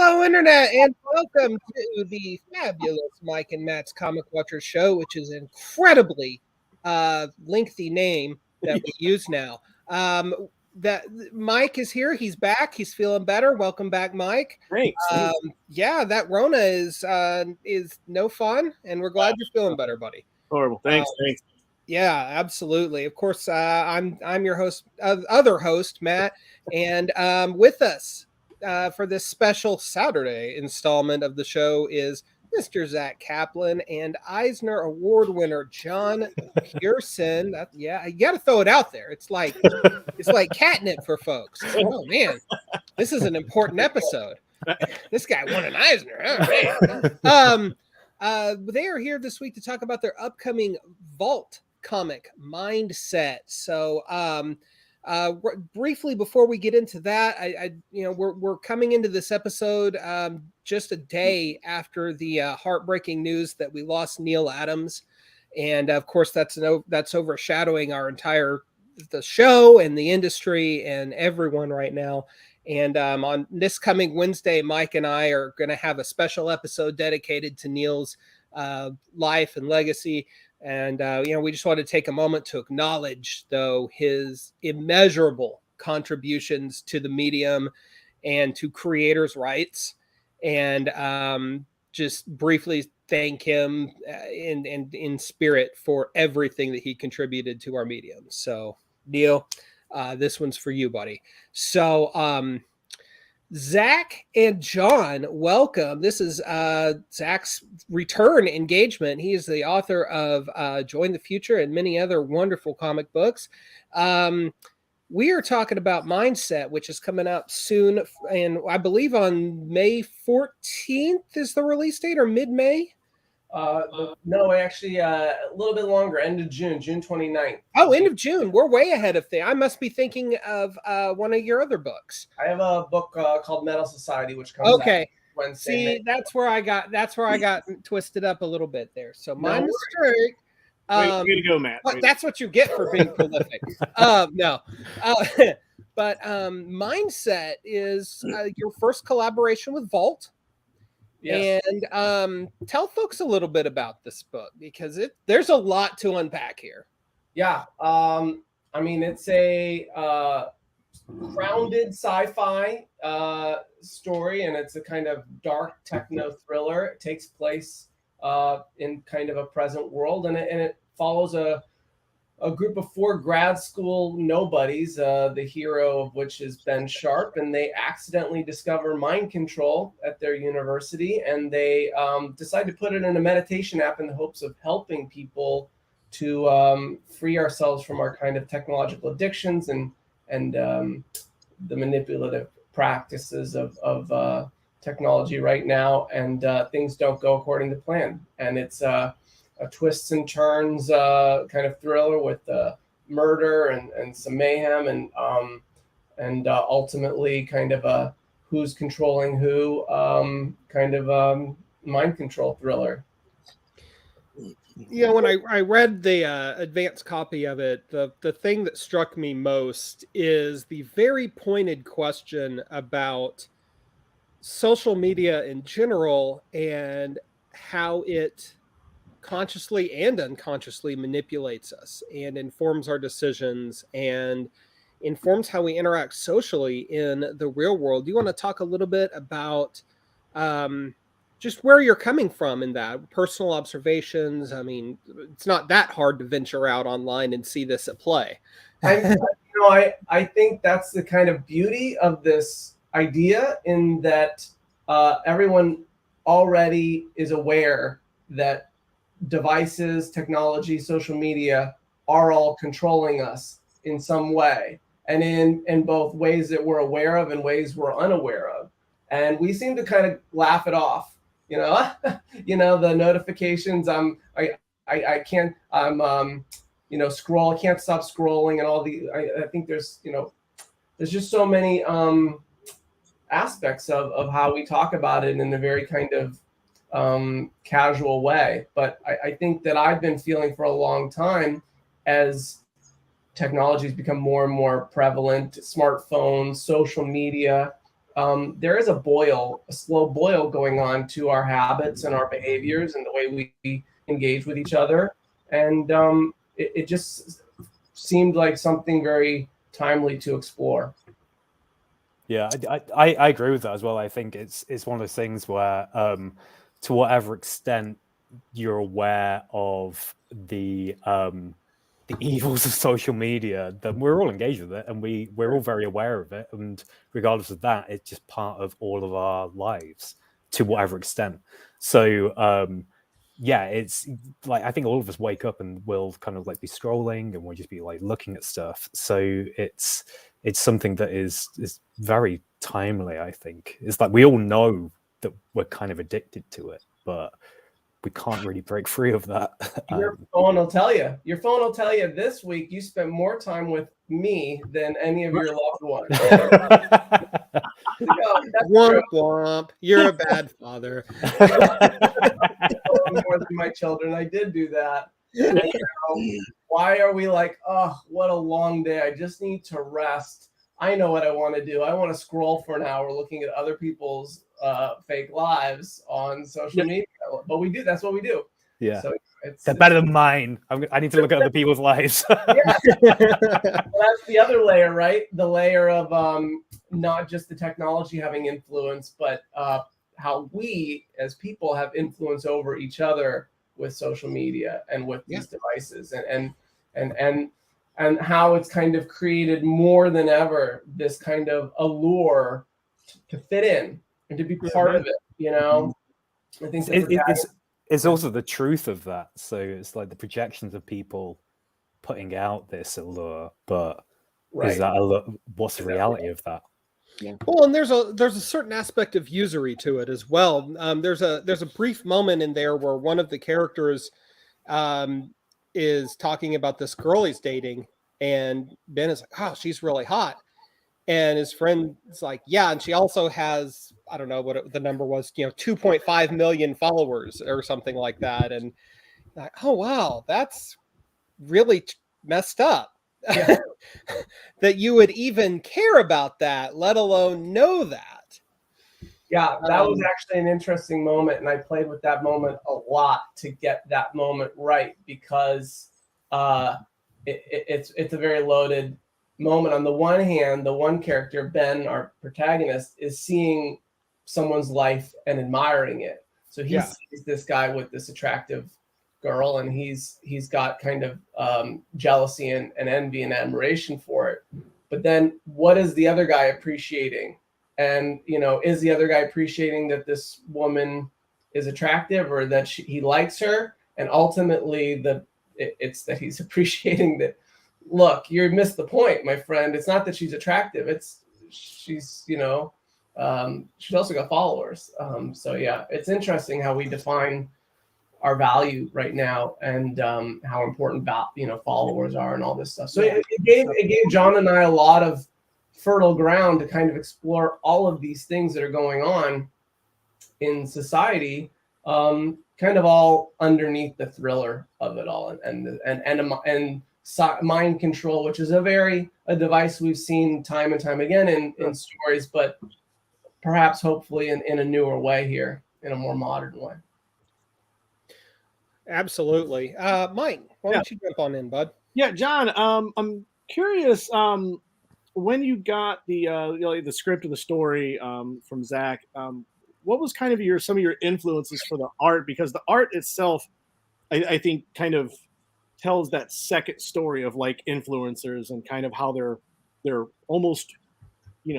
Hello, Internet, and welcome to the fabulous Mike and Matt's Comic Watcher Show, which is an incredibly lengthy name that we use now. That Mike is here. He's back. He's feeling better. Welcome back, Mike. Thanks. Yeah, that Rona is no fun, and we're glad you're feeling better, buddy. Horrible. Thanks. Yeah, absolutely. Of course, I'm your host, other host, Matt, and with us for this special Saturday installment of the show is Mr. Zack Kaplan and Eisner Award winner John Pearson. Yeah, you got to throw it out there. It's like catnip for folks. Oh man, this is an important episode. This guy won an Eisner. Oh, man. They are here this week to talk about their upcoming Vault comic Mindset. So briefly before we get into that, we're coming into this episode just a day after the heartbreaking news that we lost Neil Adams, and of course that's overshadowing the show and the industry and everyone right now. And on this coming Wednesday, Mike and I are going to have a special episode dedicated to Neil's life and legacy. And, we just want to take a moment to acknowledge, though, his immeasurable contributions to the medium and to creators' rights. And just briefly thank him in spirit for everything that he contributed to our medium. So, Neil, this one's for you, buddy. So, Zack and John, welcome. This is Zack's return engagement. He is the author of Join the Future and many other wonderful comic books. We are talking about Mindset, which is coming out soon, and I believe on May 14th is the release date, or mid-May? No, actually, a little bit longer, end of June, June 29th. Oh, end of June. We're way ahead of things. I must be thinking of one of your other books. I have a book called Metal Society, which comes out Wednesday. See, that's where I got twisted up a little bit there. So my mistake. Way to go, Matt. That's what you get for being prolific. But Mindset is your first collaboration with Vault. Yes. And tell folks a little bit about this book, because there's a lot to unpack here. Yeah. I mean, it's a grounded sci-fi story, and it's a kind of dark techno thriller. It takes place in kind of a present world, and it follows a group of 4 grad school nobodies, the hero of which is Ben Sharp, and they accidentally discover mind control at their university, and they decide to put it in a meditation app in the hopes of helping people to free ourselves from our kind of technological addictions and the manipulative practices of technology right now. And things don't go according to plan, and it's a twists and turns kind of thriller with murder and some mayhem and ultimately kind of a who's controlling who kind of mind control thriller. Yeah, when I read the advanced copy of it, the thing that struck me most is the very pointed question about social media in general and how it consciously and unconsciously manipulates us and informs our decisions and informs how we interact socially in the real world. Do you want to talk a little bit about just where you're coming from in that, personal observations? I mean, it's not that hard to venture out online and see this at play. I think that's the kind of beauty of this idea, in that everyone already is aware that devices, technology, social media are all controlling us in some way, and in both ways that we're aware of and ways we're unaware of. And we seem to kind of laugh it off, the notifications. I can't scroll. I can't stop scrolling, and all the. I think there's just so many aspects of how we talk about it in a very kind of casual way. But I think that I've been feeling for a long time, as technology has become more and more prevalent, smartphones, social media, there is a slow boil going on to our habits and our behaviors and the way we engage with each other. And it just seemed like something very timely to explore. Yeah, I agree with that as well. I think it's one of those things where, to whatever extent you're aware of the evils of social media, then we're all engaged with it, and we're all very aware of it. And regardless of that, it's just part of all of our lives to whatever extent. So yeah, it's like I think all of us wake up and we'll kind of like be scrolling and we'll just be like looking at stuff. So it's something that is very timely. I think it's like we all know that we're kind of addicted to it, but we can't really break free of that. Your phone will tell you. Your phone will tell you this week you spent more time with me than any of your loved ones. Womp womp. You're a bad father. More than my children. I did do that. And, why are we like, oh, what a long day. I just need to rest. I know what I want to do. I want to scroll for an hour looking at other people's fake lives on social media. But we do. That's what we do. Yeah. So they're better than mine. I need to look at other people's lives. Yeah. Well, that's the other layer, right? The layer of not just the technology having influence, but how we as people have influence over each other with social media and with these devices, and how it's kind of created more than ever this kind of allure to fit in and to be part of it. You know, I think it's also the truth of that. So it's like the projections of people putting out this allure, but is that allure, what's the reality of that? Yeah. Well, and there's a certain aspect of usury to it as well. There's a brief moment in there where one of the characters is talking about this girl he's dating, and Ben is like, "Oh, she's really hot," and his friend is like, "Yeah, and she also has, I don't know what the number was, 2.5 million followers or something like that," and like, "Oh wow, that's really messed up." Yeah. That you would even care about that, let alone know that. Yeah, that was actually an interesting moment, and I played with that moment a lot to get that moment right, because it's a very loaded moment. On the one hand, the one character, Ben, our protagonist, is seeing someone's life and admiring it. So he sees this guy with this attractive girl, and he's got kind of jealousy and envy and admiration for it. But then what is the other guy appreciating? And is the other guy appreciating that this woman is attractive, or that he likes her? And ultimately it's that he's appreciating that, look, you missed the point, my friend. It's not that she's attractive, she's she's also got followers. So yeah, it's interesting how we define our value right now, and how important followers are and all this stuff. So it gave John and I a lot of fertile ground to kind of explore all of these things that are going on in society, kind of all underneath the thriller of it all, and mind control, which is a device we've seen time and time again in stories, but perhaps hopefully in a newer way here, in a more modern way. Absolutely. Mike, why don't you jump on in, bud? Yeah, John, I'm curious, when you got the script of the story from Zach, what was kind of some of your influences for the art? Because the art itself, I think, kind of tells that second story of like influencers and kind of how they're almost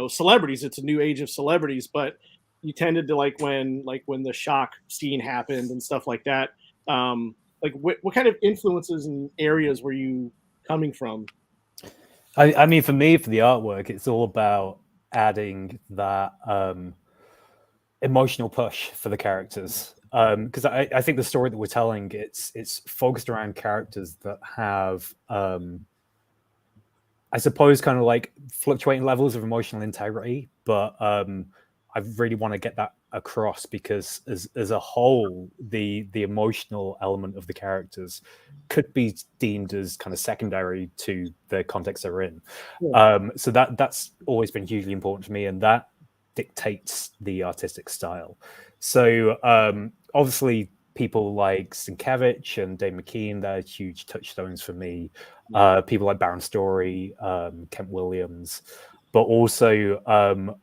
celebrities. It's a new age of celebrities, but you tended to like when the shock scene happened and stuff like that. Like what kind of influences and areas were you coming from? I mean, for me, for the artwork, it's all about adding that emotional push for the characters. Because I think the story that we're telling, it's focused around characters that have, I suppose, kind of like fluctuating levels of emotional integrity, but I really want to get that across, because as a whole, the emotional element of the characters could be deemed as kind of secondary to the context they're in. So that's always been hugely important to me, and that dictates the artistic style. So obviously people like Sienkiewicz and Dave McKean, they're huge touchstones for me. People like Baron Story, Kent Williams, but also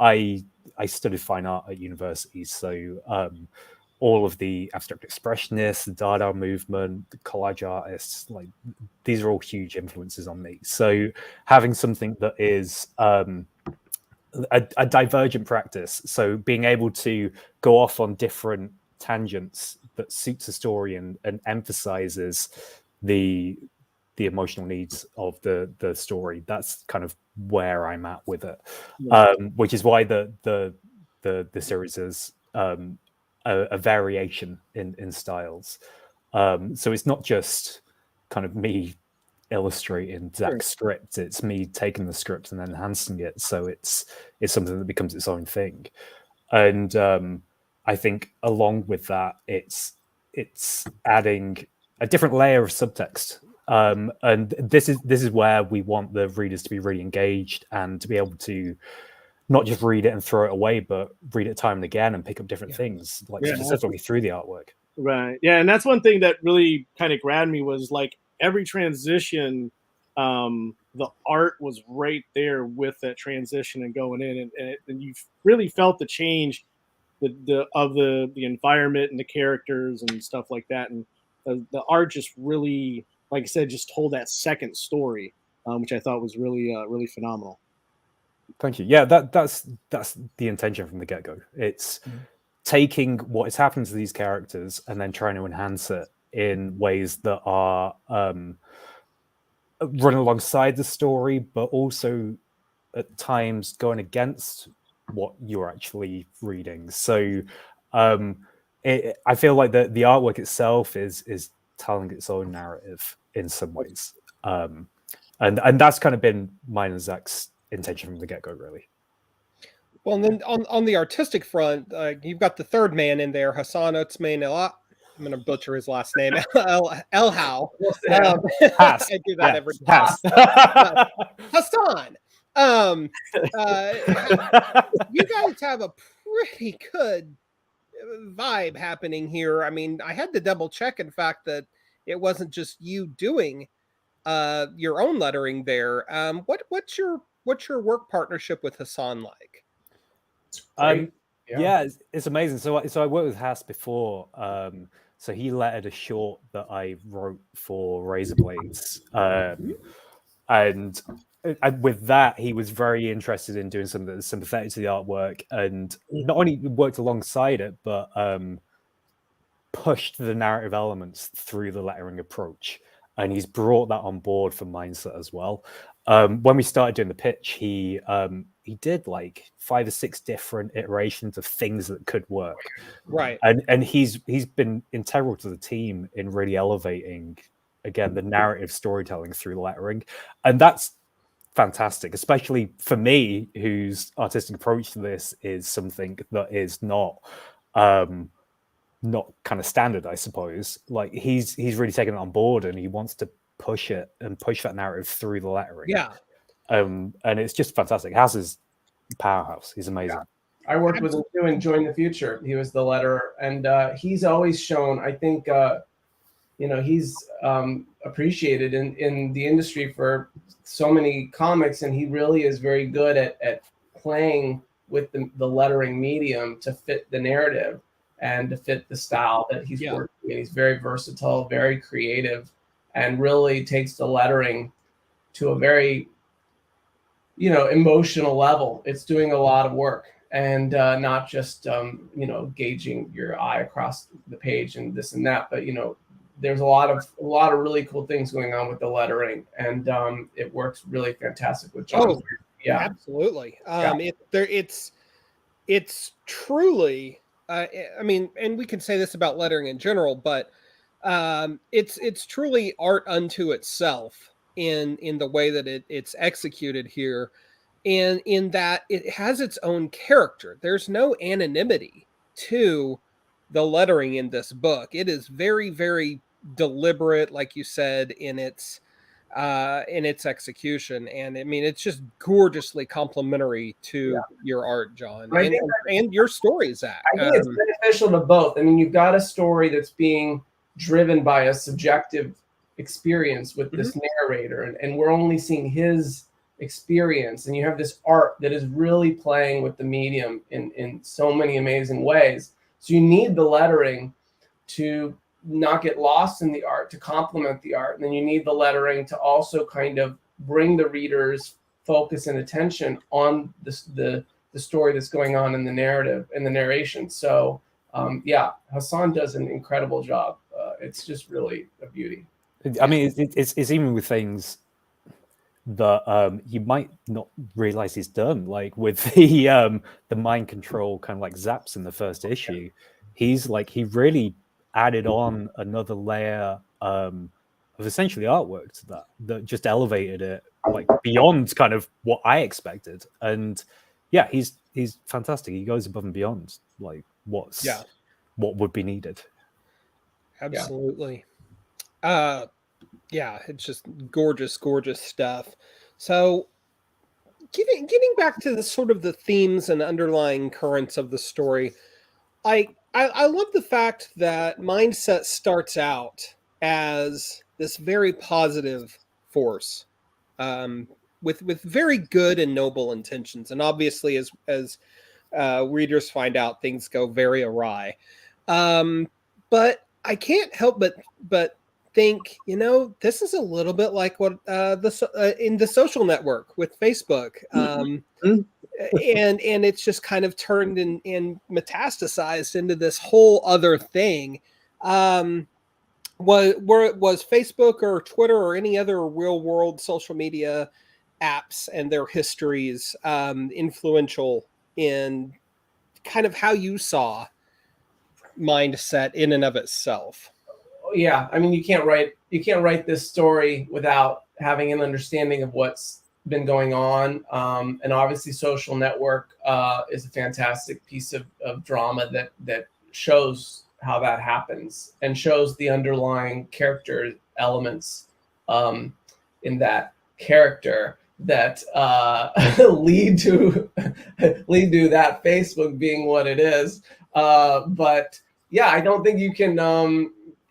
I studied fine art at university, so all of the abstract expressionists, the Dada movement, the collage artists, like these are all huge influences on me. So having something that is a divergent practice, so being able to go off on different tangents that suits the story and emphasizes the emotional needs of the story, that's kind of where I'm at with it. Which is why the series is a variation in styles. So it's not just kind of me illustrating Zack's script, it's me taking the script and enhancing it, so it's something that becomes its own thing. And I think along with that, it's adding a different layer of subtext. And this is where we want the readers to be really engaged and to be able to not just read it and throw it away, but read it time and again and pick up different things, like specifically through the artwork. Right. Yeah, and that's one thing that really kind of grabbed me was like every transition, the art was right there with that transition and going in, and you really felt the change, the environment and the characters and stuff like that, and the art just really, like I said, just told that second story, which I thought was really really phenomenal. Thank you. Yeah, that's the intention from the get-go. It's taking what is happening to these characters and then trying to enhance it in ways that are running alongside the story, but also at times going against what you're actually reading. So I feel like the artwork itself is telling its own narrative in some ways. And that's kind of been mine and Zack's intention from the get-go, really. Well, and then on the artistic front, you've got the third man in there, Hassan Otsmane El. I'm going to butcher his last name, El How. I do that every time. Hassan. You guys have a pretty good vibe happening here. I mean, I had to double check, in fact, that it wasn't just you doing your own lettering there. What's your work partnership with Hassan like? Yeah, it's amazing. So I worked with Hass before. So he lettered a short that I wrote for Razor Blades, and with that, he was very interested in doing something that was sympathetic to the artwork, and not only worked alongside it, but pushed the narrative elements through the lettering approach. And he's brought that on board for Mindset as well. When we started doing the pitch, he did like 5 or 6 different iterations of things that could work. Right. And he's been integral to the team in really elevating, again, the narrative storytelling through lettering. And that's fantastic, especially for me, whose artistic approach to this is something that is not kind of standard, I suppose. Like he's really taken it on board, and he wants to push it and push that narrative through the lettering. Yeah. And it's just fantastic. House is powerhouse. He's amazing. Yeah. I worked with him too in Join the Future. He was the letterer, and he's always shown, I think, he's appreciated in the industry for so many comics, and he really is very good at playing with the lettering medium to fit the narrative and to fit the style that he's working in. He's very versatile, very creative, and really takes the lettering to a very, emotional level. It's doing a lot of work, and not just, gauging your eye across the page and this and that, but, there's a lot of really cool things going on with the lettering, and it works really fantastic with John. Oh, yeah, absolutely. It's truly, I mean, and we can say this about lettering in general, but it's truly art unto itself in the way that it's executed here, and in that it has its own character. There's no anonymity to the lettering in this book. It is very, very deliberate, like you said, in its in its execution. And I mean, it's just gorgeously complementary to your art, John, and your story, Zach. I think it's beneficial to both. I mean, you've got a story that's being driven by a subjective experience with this narrator, and we're only seeing his experience, and you have this art that is really playing with the medium in so many amazing ways. So you need the lettering to not get lost in the art, to complement the art, and then you need the lettering to also kind of bring the reader's focus and attention on the story that's going on in the narrative and the narration. So yeah, Hassan does an incredible job. It's just really a beauty. I mean, it's even with things that you might not realize he's done, like with the mind control kind of like zaps in the first issue. He's like, he really added on another layer of essentially artwork to that just elevated it like beyond kind of what I expected. And yeah, he's fantastic. He goes above and beyond like what would be needed. Absolutely. Yeah, it's just gorgeous stuff. So getting back to the sort of the themes and underlying currents of the story, I love the fact that Mindset starts out as this very positive force, with very good and noble intentions, and obviously as readers find out, things go very awry. But I can't help but think, this is a little bit like what in the social network with Facebook. And it's just kind of turned and metastasized into this whole other thing. Was Facebook or Twitter or any other real world social media apps and their histories influential in kind of how you saw Mindset in and of itself? Yeah, I mean, you can't write this story without having an understanding of what's been going on. And obviously Social Network is a fantastic piece of drama that shows how that happens and shows the underlying character elements in that character that lead to that Facebook being what it is. But yeah, I don't think you can.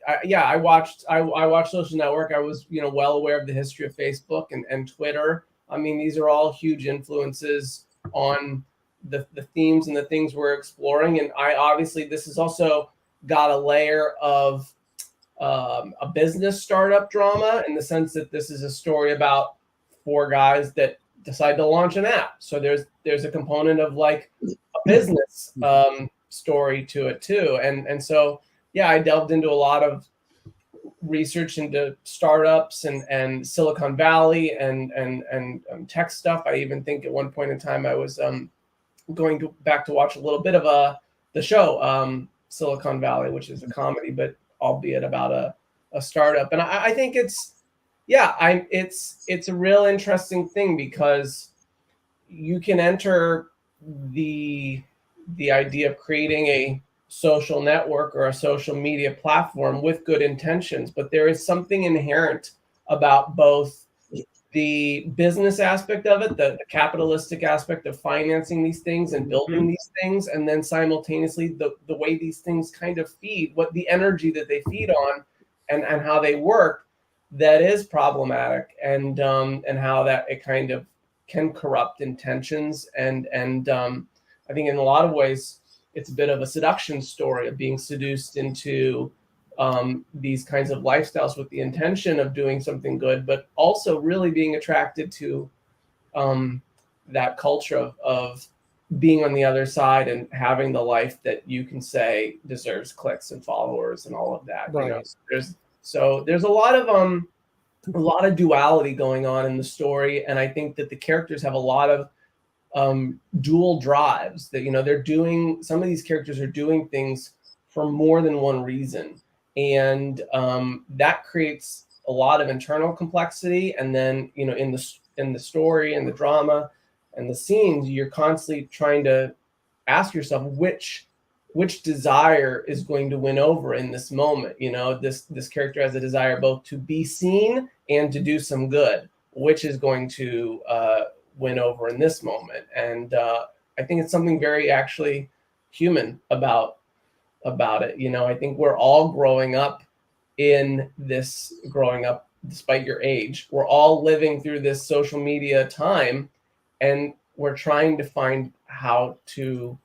I watched Social Network. I was well aware of the history of Facebook and Twitter. I mean, these are all huge influences on the themes and the things we're exploring. And this has also got a layer of a business startup drama, in the sense that this is a story about 4 guys that decide to launch an app. So there's a component of like a business story to it too. And so yeah, I delved into a lot of research into startups and Silicon Valley and tech stuff. I even think at one point in time I was going back to watch a little bit of the show Silicon Valley, which is a comedy, but albeit about a startup. And I think it's a real interesting thing, because you can enter the idea of creating a social network or a social media platform with good intentions, but there is something inherent about both the business aspect of it, the capitalistic aspect of financing these things and building these things, and then simultaneously the way these things kind of feed, what the energy that they feed on and how they work, that is problematic, and how that it kind of can corrupt intentions. And I think in a lot of ways it's a bit of a seduction story of being seduced into these kinds of lifestyles with the intention of doing something good, but also really being attracted to that culture of being on the other side and having the life that you can say deserves clicks and followers and all of that. Right. There's a lot of duality going on in the story, and I think that the characters have a lot of dual drives, that some of these characters are doing things for more than one reason, and that creates a lot of internal complexity. And then in the story and the drama and the scenes, you're constantly trying to ask yourself, which which desire is going to win over in this moment. You know, this character has a desire both to be seen and to do some good. Which is going to win over in this moment? And I think it's something very actually human about it. You know, I think we're all growing up despite your age. We're all living through this social media time, and we're trying to find how to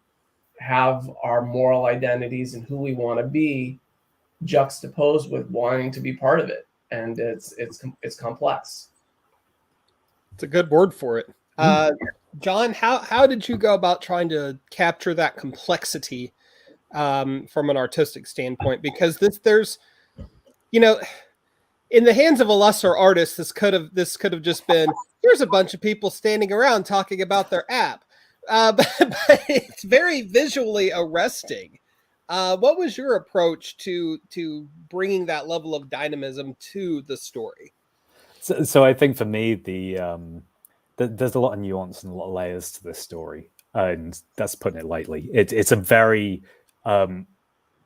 have our moral identities and who we want to be juxtaposed with wanting to be part of it. And it's complex. It's a good word for it. John, how did you go about trying to capture that complexity from an artistic standpoint? Because there's, you know, in the hands of a lesser artist, this could have just been, here's a bunch of people standing around talking about their app, but it's very visually arresting. What was your approach to bringing that level of dynamism to the story? So I think for me, there's a lot of nuance and a lot of layers to this story, and that's putting it lightly. It's a very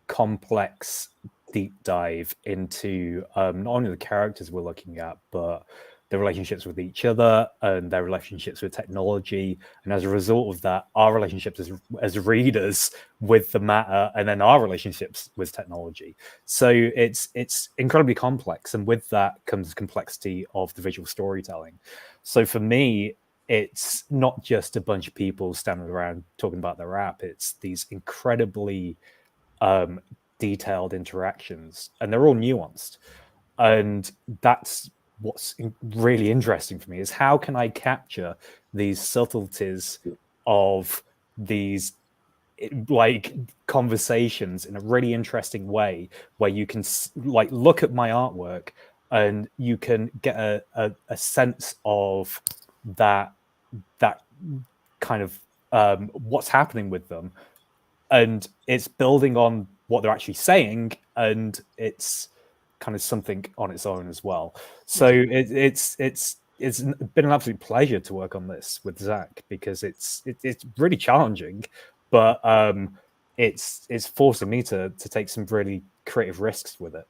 complex deep dive into not only the characters we're looking at, but their relationships with each other and their relationships with technology. And as a result of that, our relationships as readers with the matter, and then our relationships with technology. So it's incredibly complex. And with that comes the complexity of the visual storytelling. So for me, it's not just a bunch of people standing around talking about their app. It's these incredibly detailed interactions, and they're all nuanced. And that's what's really interesting for me, is how can I capture these subtleties of these like conversations in a really interesting way, where you can like look at my artwork and you can get a sense of that kind of what's happening with them, and it's building on what they're actually saying, and it's kind of something on its own as well. So it's been an absolute pleasure to work on this with Zach, because it's really challenging, but it's forcing me to take some really creative risks with it.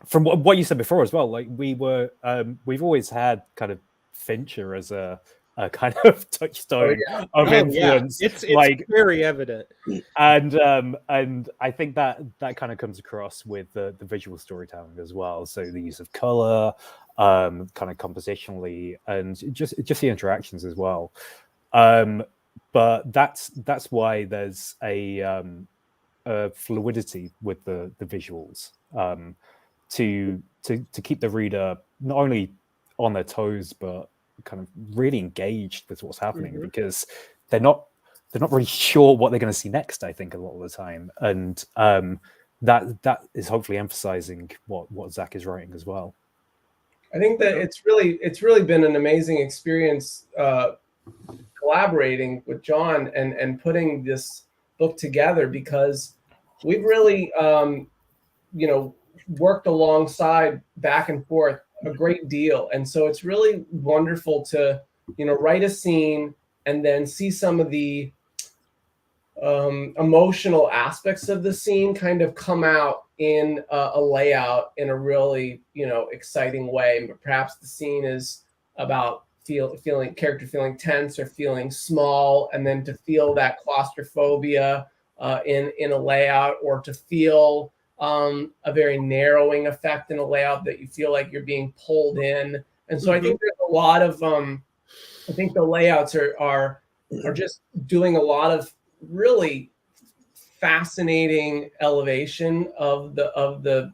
From what you said before as well, like we've always had kind of Fincher as a kind of touchstone of influence. It's like very evident, and I think that kind of comes across with the visual storytelling as well. So the use of color, kind of compositionally, and just the interactions as well. But that's why there's a fluidity with the visuals, to keep the reader not only on their toes, but kind of really engaged with what's happening, because they're not really sure what they're going to see next, I think, a lot of the time. And that is hopefully emphasizing what Zach is writing as well. I think that it's really been an amazing experience collaborating with John and putting this book together, because we've really worked alongside back and forth a great deal. And so it's really wonderful to, write a scene and then see some of the emotional aspects of the scene kind of come out in a layout in a really, exciting way. Perhaps the scene is about character feeling tense or feeling small, and then to feel that claustrophobia in a layout, or to feel a very narrowing effect in a layout that you feel like you're being pulled in. And so I think there's a lot of I think the layouts are just doing a lot of really fascinating elevation of the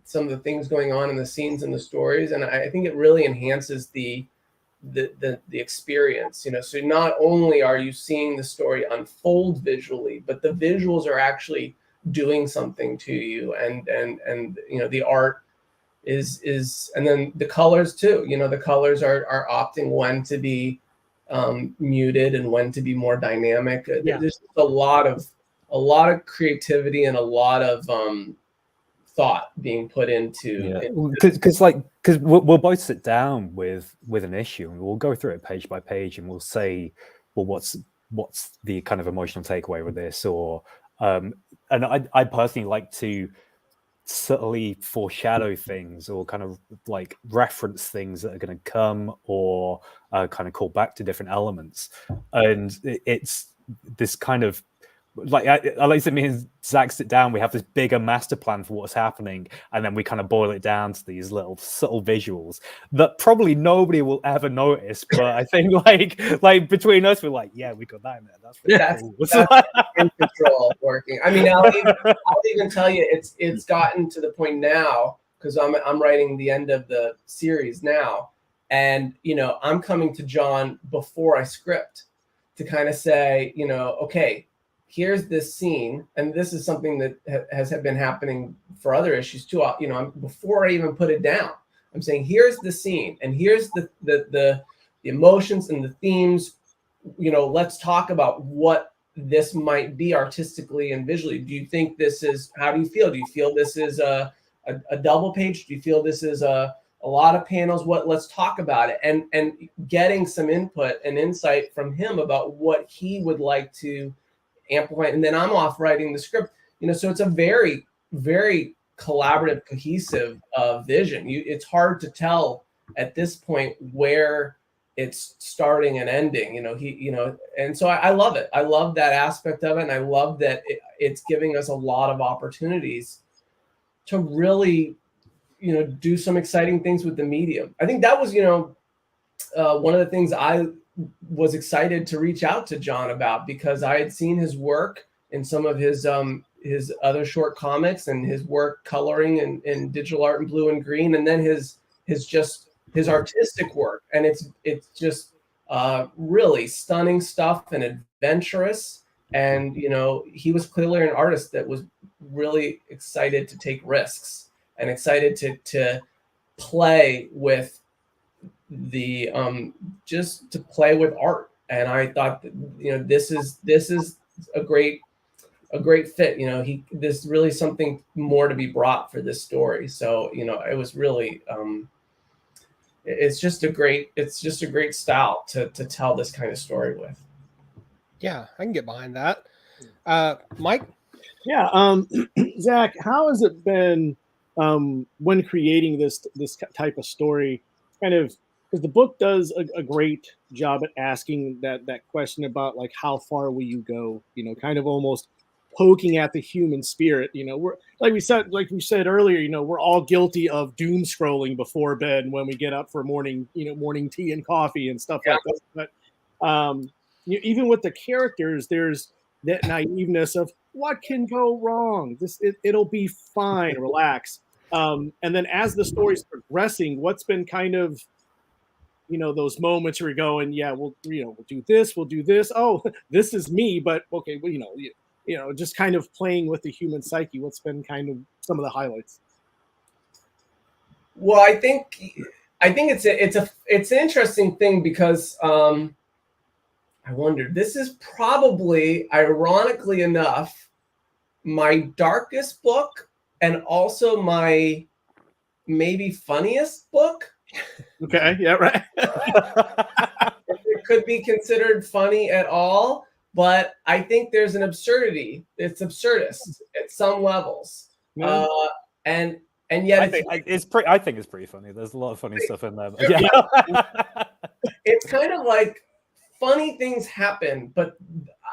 some of the things going on in the scenes and the stories, and I think it really enhances the experience. So not only are you seeing the story unfold visually, but the visuals are actually doing something to you, and the art is and then the colors too. The colors are opting when to be muted and when to be more dynamic. There's a lot of creativity and a lot of thought being put into because we'll both sit down with an issue and we'll go through it page by page, and we'll say, well, what's the kind of emotional takeaway with this, or and I personally like to subtly foreshadow things or kind of like reference things that are going to come, or kind of call back to different elements. And it's this kind of like, at least me and Zach sit down, we have this bigger master plan for what's happening, and then we kind of boil it down to these little subtle visuals that probably nobody will ever notice. But I think like between us, we're like, yeah, we got that in there. That's really cool. That's in control working. I mean, I'll even tell you, it's gotten to the point now, because I'm writing the end of the series now, and I'm coming to John before I script to kind of say, okay, here's this scene, and this is something that has been happening for other issues too. Before I even put it down, I'm saying, here's the scene, and here's the emotions and the themes. Let's talk about what this might be artistically and visually. Do you think this is? How do you feel? Do you feel this is a double page? Do you feel this is a lot of panels? Let's talk about it, and getting some input and insight from him about what he would like to amplify, and then I'm off writing the script. So it's a very, very collaborative, cohesive vision. It's hard to tell at this point where it's starting and ending. And so I love it. I love that aspect of it, and I love that it's giving us a lot of opportunities to really, do some exciting things with the medium. I think that was, one of the things I was excited to reach out to John about, because I had seen his work in some of his other short comics, and his work coloring in digital art in blue and green, and then his artistic work, and it's just really stunning stuff and adventurous. And he was clearly an artist that was really excited to take risks and excited to play with the just to play with art. And I thought that this is a great fit. There's really something more to be brought for this story. So it was really it's just a great style to tell this kind of story with. Yeah, I can get behind that. Mike? Yeah, Zach, how has it been when creating this type of story? Kind of, because the book does a great job at asking that question about, like, how far will you go? Kind of almost poking at the human spirit. We're like we said earlier. We're all guilty of doom scrolling before bed when we get up for morning tea and coffee and stuff like that. But even with the characters, there's that naiveness of what can go wrong. It'll be fine. Relax. And then as the story's progressing, what's been kind of those moments where you're going, yeah, we'll do this. Oh, this is me, but okay, well, just kind of playing with the human psyche. What's been kind of some of the highlights? Well, I think it's an interesting thing, because I wonder, this is probably, ironically enough, my darkest book, and also my maybe funniest book. Okay, yeah, right. If it could be considered funny at all, but I think there's an absurdity. It's absurdist at some levels, and yet I think it's pretty funny. There's a lot of funny stuff in there. Yeah. It's kind of like funny things happen, but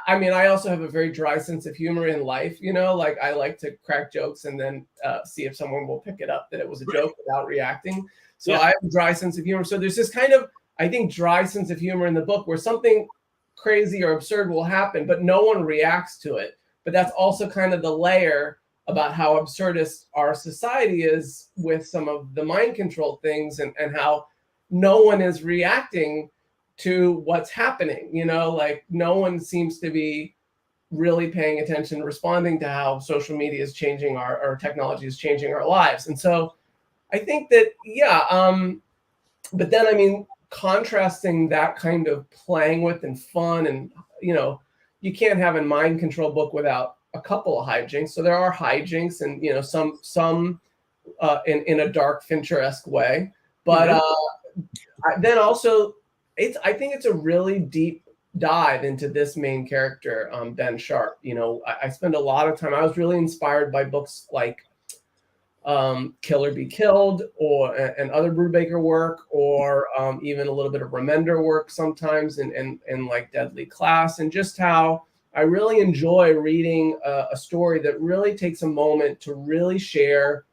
I mean, I also have a very dry sense of humor in life. Like, I like to crack jokes and then see if someone will pick it up that it was a joke without reacting. So I have a dry sense of humor. So there's this kind of, I think, dry sense of humor in the book where something crazy or absurd will happen, but no one reacts to it. But that's also kind of the layer about how absurdist our society is with some of the mind control things, and how no one is reacting to what's happening. Like, no one seems to be really paying attention, responding to how social media is changing our technology is changing our lives. And so I think that, but then, I mean, contrasting that kind of playing with and fun, and, you can't have a mind control book without a couple of hijinks. So there are hijinks, and, some in a dark Fincher-esque way. But then also, I think it's a really deep dive into this main character, Ben Sharp. You know, I spend a lot of time. I was really inspired by books like Kill or Be Killed, and other Brubaker work, or even a little bit of Remender work sometimes, and like Deadly Class, and just how I really enjoy reading a story that really takes a moment to really share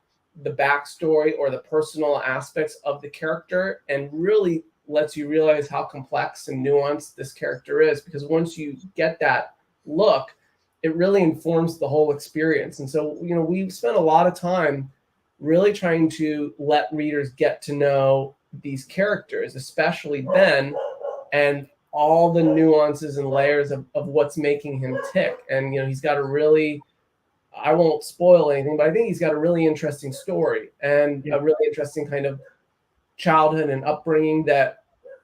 the backstory or the personal aspects of the character, and really lets you realize how complex and nuanced this character is. Because once you get that look, it really informs the whole experience. And so, you know, we've spent a lot of time really trying to let readers get to know these characters, especially Ben, and all the nuances and layers of what's making him tick. And, you know, he's got a really, I won't spoil anything, but I think he's got a really interesting story, and a really interesting kind of childhood and upbringing that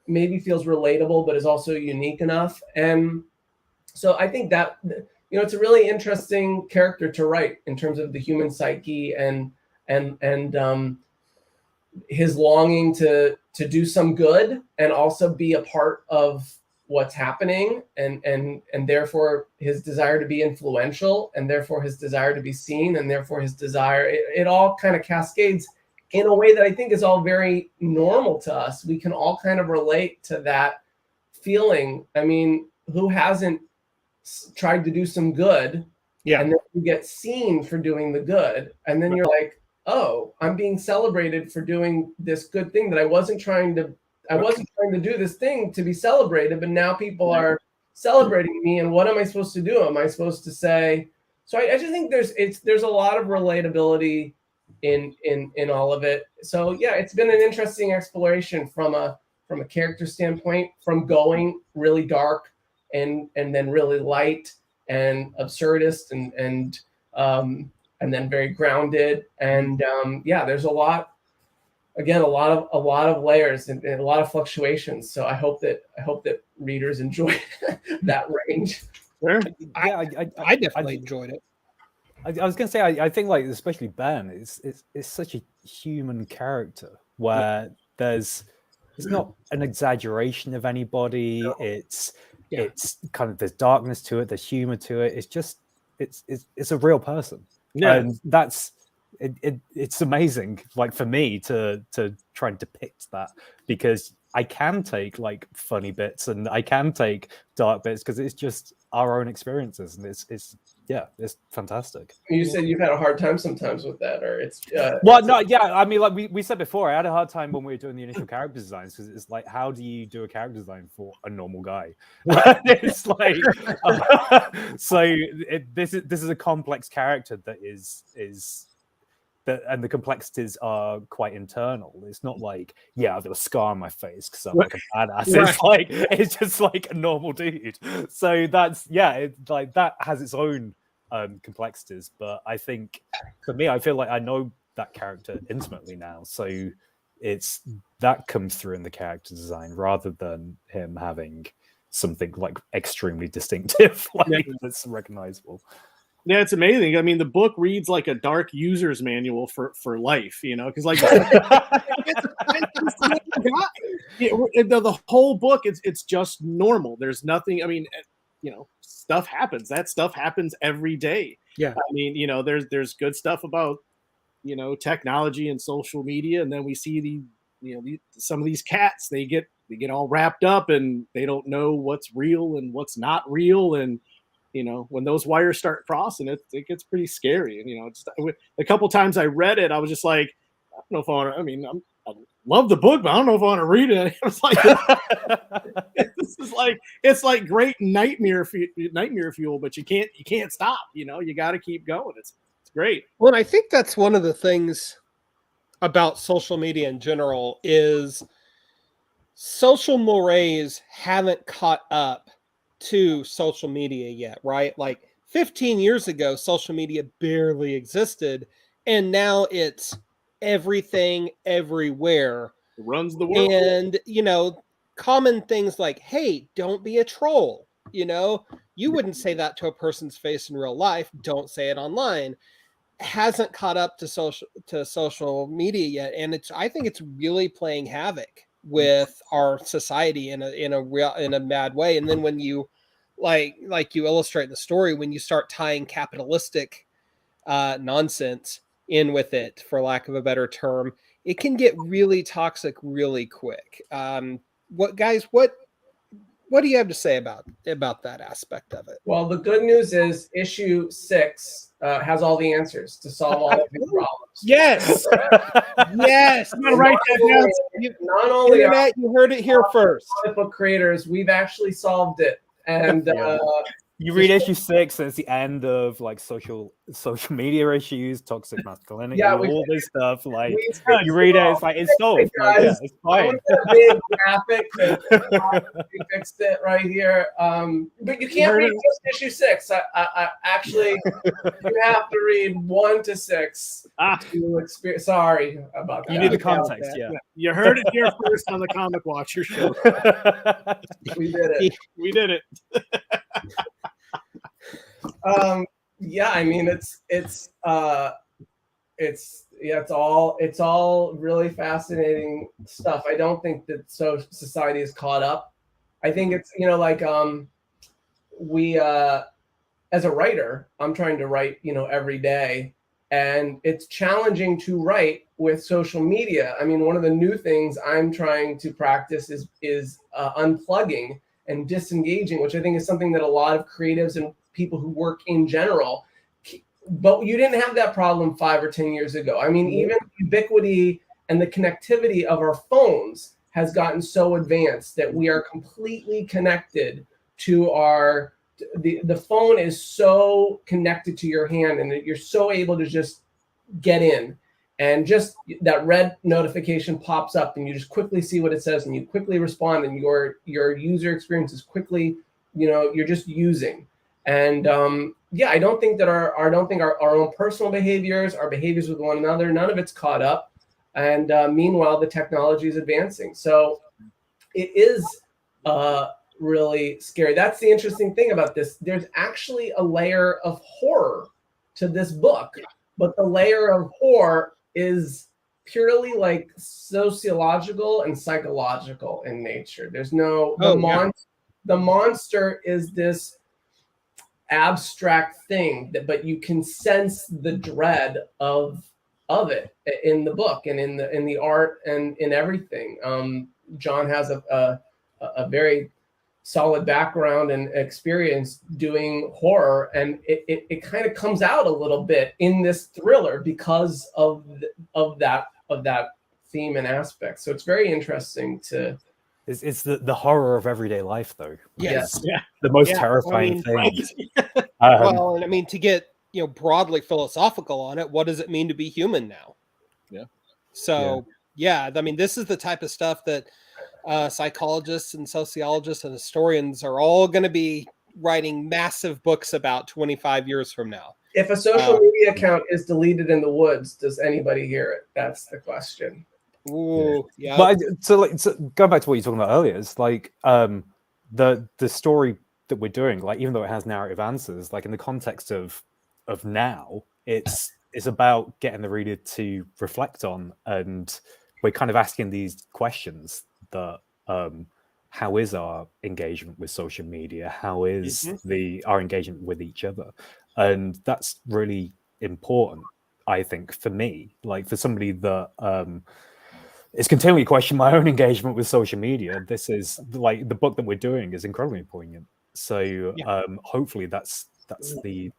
maybe feels relatable, but is also unique enough. And so I think that, you know, it's a really interesting character to write in terms of the human psyche, and his longing to do some good and also be a part of what's happening, and therefore his desire to be influential, and therefore his desire to be seen, and therefore his desire, it all kind of cascades in a way that I think is all very normal to us. We can all kind of relate to that feeling. I mean, who hasn't tried to do some good? Yeah. And then you get seen for doing the good, and then you're like, oh, I'm being celebrated for doing this good thing that I wasn't trying to do this thing to be celebrated, but now people are celebrating me. And what am I supposed to do? Am I supposed to say? So I just think there's a lot of relatability in all of it. So yeah, it's been an interesting exploration from a character standpoint, from going really dark and then really light and absurdist, and then very grounded. And yeah, there's a lot of layers, and a lot of fluctuations. So I hope that readers enjoy that range. Sure. Yeah, I definitely enjoyed it. I was going to say, I think, like, especially Ben, it's such a human character where it's not an exaggeration of anybody. No. It's kind of, there's darkness to it, there's humor to it. It's just it's a real person. Yeah. And that's it's amazing, like, for me to try and depict that, because I can take, like, funny bits and I can take dark bits, because it's just our own experiences, and it's fantastic. You said you've had a hard time sometimes with that, or it's well, no, yeah, I mean, like we said before, I had a hard time when we were doing the initial character designs, because it's like, how do you do a character design for a normal guy? It's like this is a complex character that is that, and the complexities are quite internal. It's not like, yeah, I've got a scar on my face because I'm like a badass. Right. It's like, it's just like a normal dude. So that's, like, that has its own complexities. But I think for me, I feel like I know that character intimately now. So that comes through in the character design, rather than him having something like extremely distinctive, like that's recognizable. Yeah, it's amazing. I mean, the book reads like a dark user's manual for life, you know, because, like, the whole book, it's just normal. There's nothing. I mean, you know, stuff happens. That stuff happens every day. Yeah. I mean, you know, there's good stuff about, you know, technology and social media, and then we see some of these cats. They get all wrapped up, and they don't know what's real and what's not real, and you know, when those wires start crossing, it gets pretty scary. And, you know, a couple times I read it, I was just like, I don't know if I want to. I mean, I love the book, but I don't know if I want to read it. It was like, it's like great nightmare fuel, but you can't stop. You know, you got to keep going. It's great. Well, and I think that's one of the things about social media in general is social mores haven't caught up to social media yet, right? Like 15 years ago, social media barely existed, and now it's everything everywhere. It runs the world. And, you know, common things like, hey, don't be a troll. You know, you wouldn't say that to a person's face in real life. Don't say it online. Hasn't caught up to social media yet. And I think it's really playing havoc with our society in a mad way. And then when you like you illustrate in the story, when you start tying capitalistic nonsense in with it, for lack of a better term, it can get really toxic really quick. What do you have to say about that aspect of it? Well, the good news is issue 6 has all the answers to solve all of these problems. Yes, yes. I'm gonna write that down. Not only are Internet, you heard it here first. comic book creators, we've actually solved it. And You read issue 6, and it's the end of like social media issues, toxic masculinity, all this stuff. Like you read it, it's like it's solved. Like, yeah, it's fine. Big graphic, we fixed it right here. But you can't read just issue 6. I actually, you have to read 1 to 6 to experience. Sorry about that. You need the context. Yeah, You heard it here first on the Comic Watcher show. We did it. We did it. Yeah, I mean it's all really fascinating stuff. I don't think that society is caught up. I think it's we as a writer, I'm trying to write every day, and it's challenging to write with social media. I mean, one of the new things I'm trying to practice is unplugging and disengaging, which I think is something that a lot of creatives and people who work in general, but you didn't have that problem 5 or 10 years ago. I mean, even ubiquity and the connectivity of our phones has gotten so advanced that we are completely connected to the phone is so connected to your hand, and that you're so able to just get in, and just that red notification pops up, and you just quickly see what it says, and you quickly respond, and your user experience is quickly, you're just using. And I don't think that our own personal behaviors, our behaviors with one another, none of it's caught up. And meanwhile, the technology is advancing. So it is really scary. That's the interesting thing about this. There's actually a layer of horror to this book, but the layer of horror is purely like sociological and psychological in nature. There's no the monster is this abstract thing but you can sense the dread of it in the book and in the art and in everything. John has a very solid background and experience doing horror, and it kind of comes out a little bit in this thriller because of that theme and aspect. So it's very interesting to. It's the horror of everyday life, though. Yes. Yeah. The most terrifying thing. Well, and I mean, to get broadly philosophical on it, what does it mean to be human now? Yeah. So I mean, this is the type of stuff that psychologists and sociologists and historians are all going to be writing massive books about 25 years from now. If a social media account is deleted in the woods, does anybody hear it? That's the question. Ooh, yeah. But so going back to what you were talking about earlier, it's like the story that we're doing, like even though it has narrative answers, like in the context of now, it's about getting the reader to reflect on, and we're kind of asking these questions that how is our engagement with social media? How is our engagement with each other? And that's really important, I think, for me, like for somebody that is continually questioning my own engagement with social media. This is like the book that we're doing is incredibly poignant. So hopefully that's the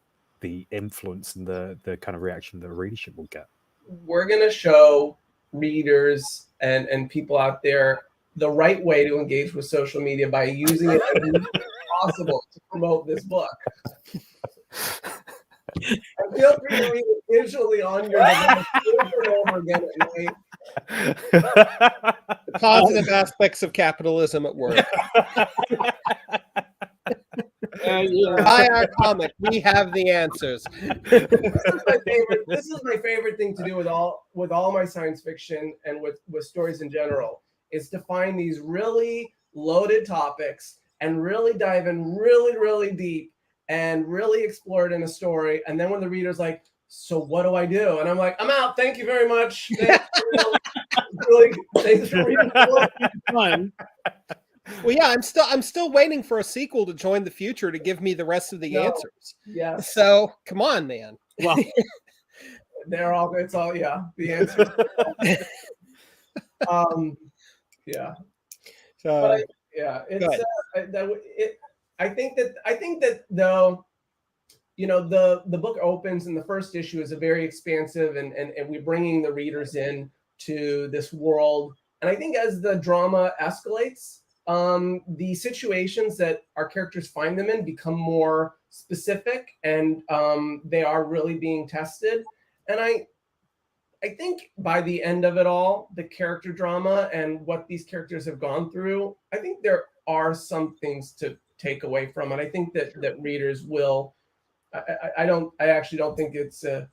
influence and the kind of reaction that readership will get. We're gonna show readers and people out there the right way to engage with social media by using it as much as possible to promote this book. And feel free to read it visually on your device over and over again at night. The positive aspects of capitalism at work. Buy our comic. We have the answers. This is my favorite thing to do with all my science fiction and with stories in general, is to find these really loaded topics and really dive in really, really deep and really explore it in a story. And then when the reader's like, so what do I do? And I'm like, I'm out. Thank you very much. Really, thanks for reading. Fun. Well, yeah, I'm still waiting for a sequel to Join the Future to give me the rest of the No. answers. Yes. So come on, man. Well, They're all. It's all. Yeah. The answers. Yeah. So But yeah, it's Good. I think that though, the book opens and the first issue is a very expansive and we're bringing the readers in to this world. And I think as the drama escalates, the situations that our characters find them in become more specific and they are really being tested. And I think by the end of it all, the character drama and what these characters have gone through, I think there are some things to take away from it. I think that readers will. I actually don't think it's a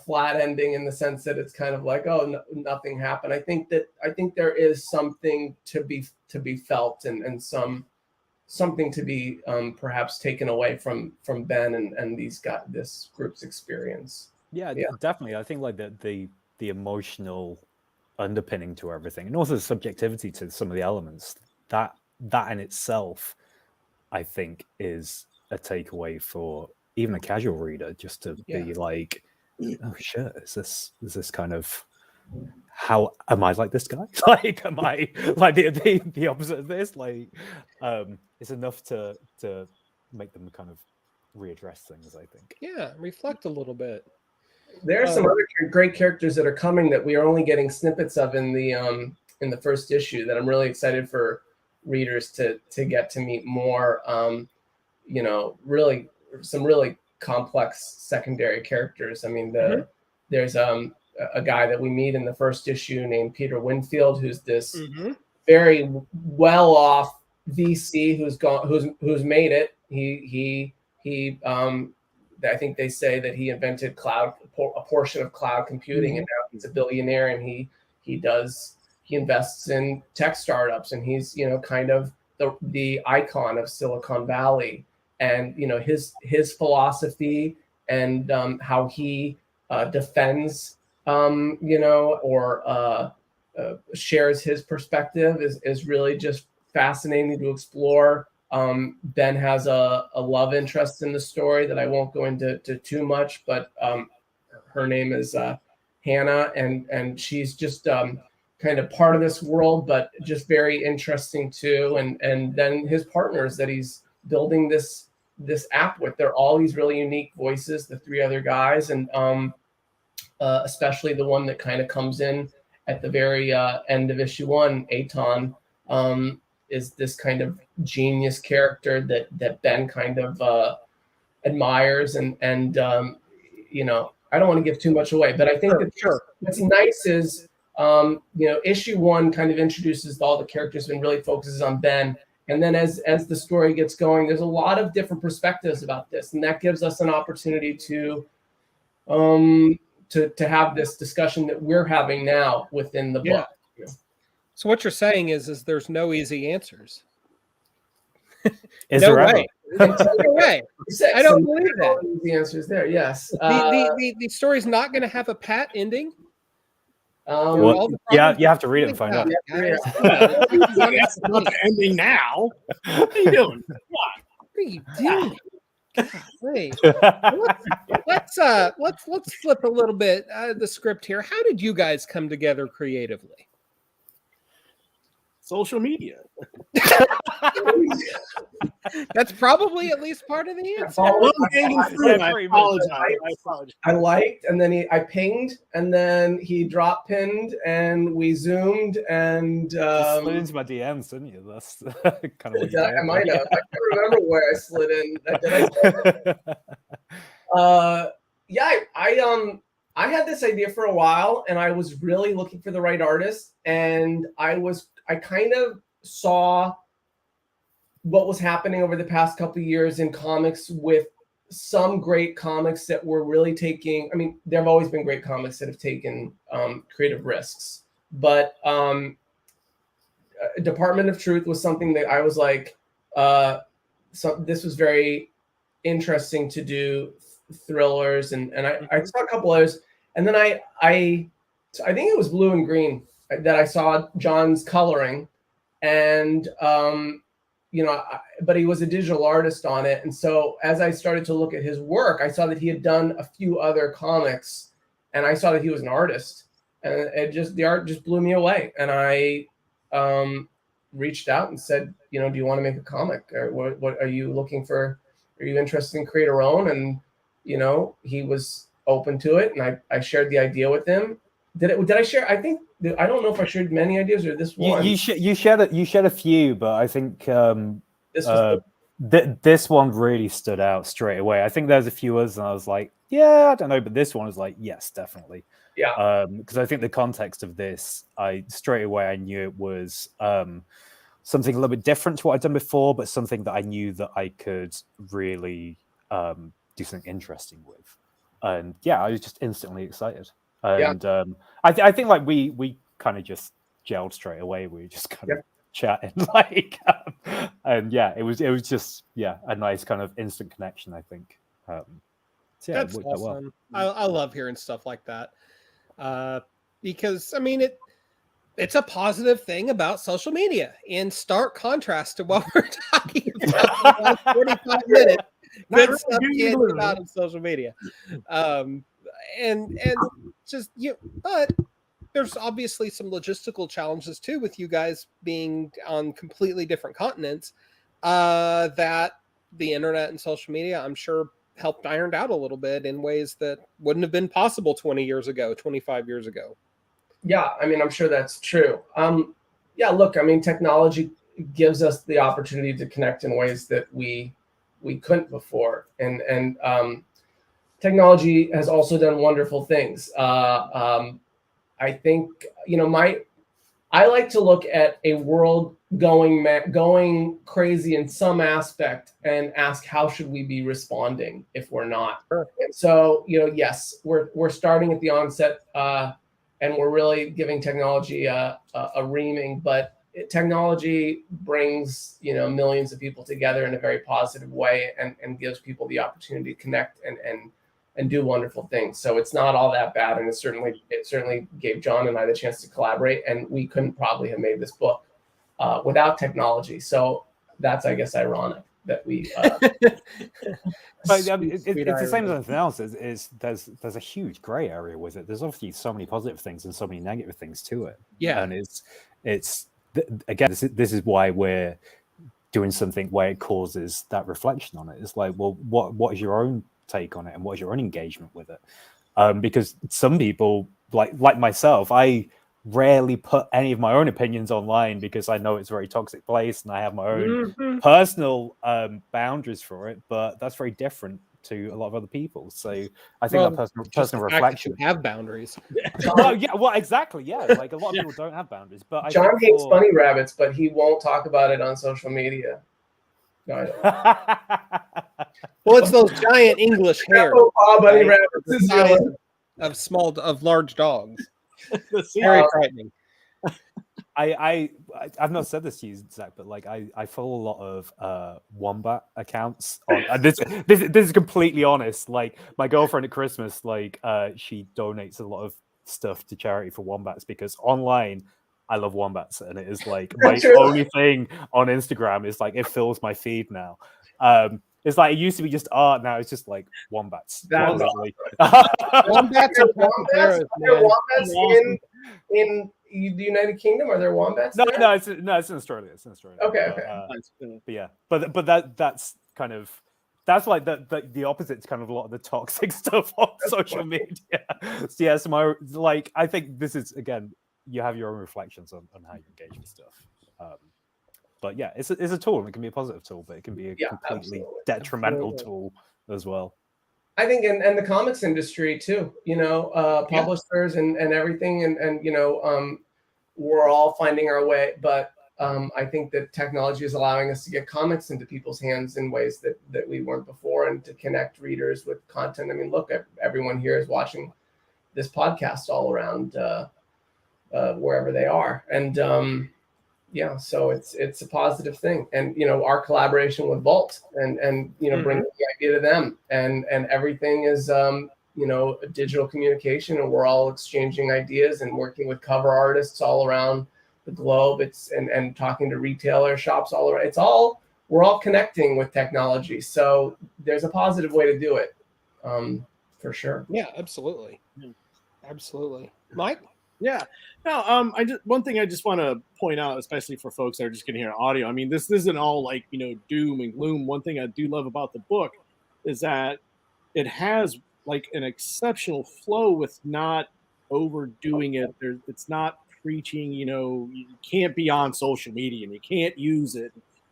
flat ending in the sense that it's kind of like, oh, no, nothing happened. I think there is something to be felt and something to be perhaps taken away from Ben and this group's experience. Yeah, definitely. I think like the emotional underpinning to everything, and also the subjectivity to some of the elements, that in itself, I think, is a takeaway for even a casual reader, just to be like, oh shit, is this kind of, how am I like this guy? Like, am I like the opposite of this? Like, it's enough to make them kind of readdress things, I think. Yeah, reflect a little bit. There are some other great characters that are coming that we are only getting snippets of in the first issue that I'm really excited for readers to get to meet more. Really some really complex secondary characters. I mean, there's a guy that we meet in the first issue named Peter Winfield, who's this very well-off VC who's made it. He I think they say that he invented a portion of cloud computing, and now he's a billionaire, and he invests in tech startups, and he's kind of the icon of Silicon Valley, and his philosophy and how he defends or shares his perspective is really just fascinating to explore. Ben has a love interest in the story that I won't go into too much, but her name is Hannah, and she's just kind of part of this world, but just very interesting too. And then his partners that he's building this app with, they're all these really unique voices, the three other guys, and especially the one that kind of comes in at the very end of issue 1, Aton. Is this kind of genius character that Ben kind of admires, and I don't want to give too much away, but I think what's nice is issue 1 kind of introduces all the characters and really focuses on Ben, and then as the story gets going, there's a lot of different perspectives about this, and that gives us an opportunity to have this discussion that we're having now within the book. So what you're saying is there's no easy answers. Is no there way. No way. I don't believe that. The answer is there. Yes. The story's not going to have a pat ending. Well, you have to read it and find out. That's not the ending now. What are you doing? What are you doing? Golly. Let's flip a little bit the script here. How did you guys come together creatively? Social media. That's probably at least part of the answer. I apologize. I liked, and then I pinged, and then he drop pinned, and we zoomed, and you slid into my DMs, didn't you? That's kind of. I might have. I can't remember where I slid in. Did I? I had this idea for a while, and I was really looking for the right artist, and I kind of saw what was happening over the past couple of years in comics with some great comics that were really taking, I mean, there have always been great comics that have taken creative risks, but Department of Truth was something that I was like, this was very interesting to do, thrillers, and I saw a couple others, and then I think it was Blue and Green that I saw John's coloring, and but he was a digital artist on it. And so as I started to look at his work, I saw that he had done a few other comics, and I saw that he was an artist, and the art just blew me away. And I reached out and said, do you want to make a comic, or what are you looking for? Are you interested in create your own? And he was open to it, and I shared the idea with him. Did I share? I don't know if I shared many ideas or this one. You shared a few, but I think this one really stood out straight away. I think there's a few others, and I was like, yeah, I don't know, but this one was like, yes, definitely. Yeah. Because I think the context of this, straight away I knew it was something a little bit different to what I'd done before, but something that I knew that I could really do something interesting with. And yeah, I was just instantly excited. And I think like we kind of just gelled straight away. We were just kind of chatting, and yeah, it was just a nice kind of instant connection, I think. That's awesome. I love hearing stuff like that, because I mean it's a positive thing about social media, in stark contrast to what we're talking about for the last 45 minutes. Good stuff can't come out of social media. And just but there's obviously some logistical challenges too with you guys being on completely different continents, that the internet and social media, I'm sure, helped ironed out a little bit in ways that wouldn't have been possible 20 years ago, 25 years ago. Yeah, I mean, I'm sure that's true. Look, I mean, technology gives us the opportunity to connect in ways that we couldn't before, and technology has also done wonderful things. I think I like to look at a world going crazy in some aspect and ask, how should we be responding if we're not? Sure. And so yes, we're starting at the onset, and we're really giving technology a reaming, but technology brings millions of people together in a very positive way, and gives people the opportunity to connect and do wonderful things. So it's not all that bad, and it certainly gave John and I the chance to collaborate, and we couldn't probably have made this book without technology. So that's, I guess, ironic that we. But it's the same as anything else. There's a huge gray area with it. There's obviously so many positive things and so many negative things to it. Yeah, and it's again, this is why we're doing something where it causes that reflection on it. It's like, well, what is your own take on it, and what is your own engagement with it? Because some people, like myself, I rarely put any of my own opinions online because I know it's a very toxic place, and I have my own personal boundaries for it. But that's very different to a lot of other people. So I think that personal reflection. Have boundaries. Exactly. Yeah, like a lot of people don't have boundaries. But John hates bunny rabbits, but he won't talk about it on social media. No, I don't. Well, it's those giant English hares. Bunny rabbits of large dogs. Very frightening. I've not said this to you, Zach, but like I follow a lot of wombat accounts. This is completely honest. Like my girlfriend at Christmas, she donates a lot of stuff to charity for wombats, because online I love wombats, and it is like my only thing on Instagram is like it fills my feed now. It's like it used to be just art, now it's just like wombats. Wombats are wombats in the United Kingdom. Are there wombats? No, it's in Australia. It's in Australia. Okay. But yeah, but that's kind of. That's like the opposite to kind of a lot of the toxic stuff on social media. So yeah, I think this is, again, you have your own reflections on how you engage with stuff. But yeah, it's a tool, and it can be a positive tool, but it can be a completely detrimental tool as well. I think, and the comics industry too, publishers and everything, and we're all finding our way, but I think that technology is allowing us to get comics into people's hands in ways that we weren't before, and to connect readers with content. I mean, look, everyone here is watching this podcast all around wherever they are, and so it's a positive thing. And our collaboration with Vault, and bringing the idea to them, and everything is digital communication, and we're all exchanging ideas and working with cover artists all around the globe. And talking to retailer shops all around. We're all connecting with technology. So there's a positive way to do it, for sure. Yeah, absolutely. Absolutely. Mike? Yeah. No, one thing I just want to point out, especially for folks that are just going to hear audio. I mean, this isn't all like, doom and gloom. One thing I do love about the book is that it has like an exceptional flow with not overdoing it. It's not preaching, you can't be on social media and you can't use it.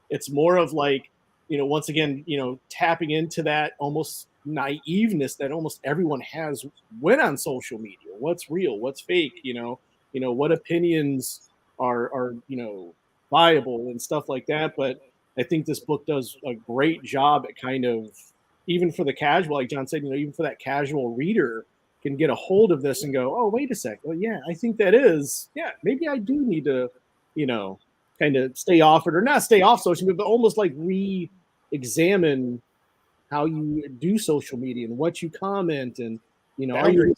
It's more of like, once again, tapping into that almost naiveness that almost everyone has when on social media. What's real? What's fake? What opinions are viable and stuff like that. But I think this book does a great job at kind of, even for the casual, like John said, even for that casual reader can get a hold of this and go, oh, wait a sec. Well, yeah, I think maybe I do need to, kind of stay off it, or not stay off social media, but almost like re-examine how you do social media and what you comment, and are you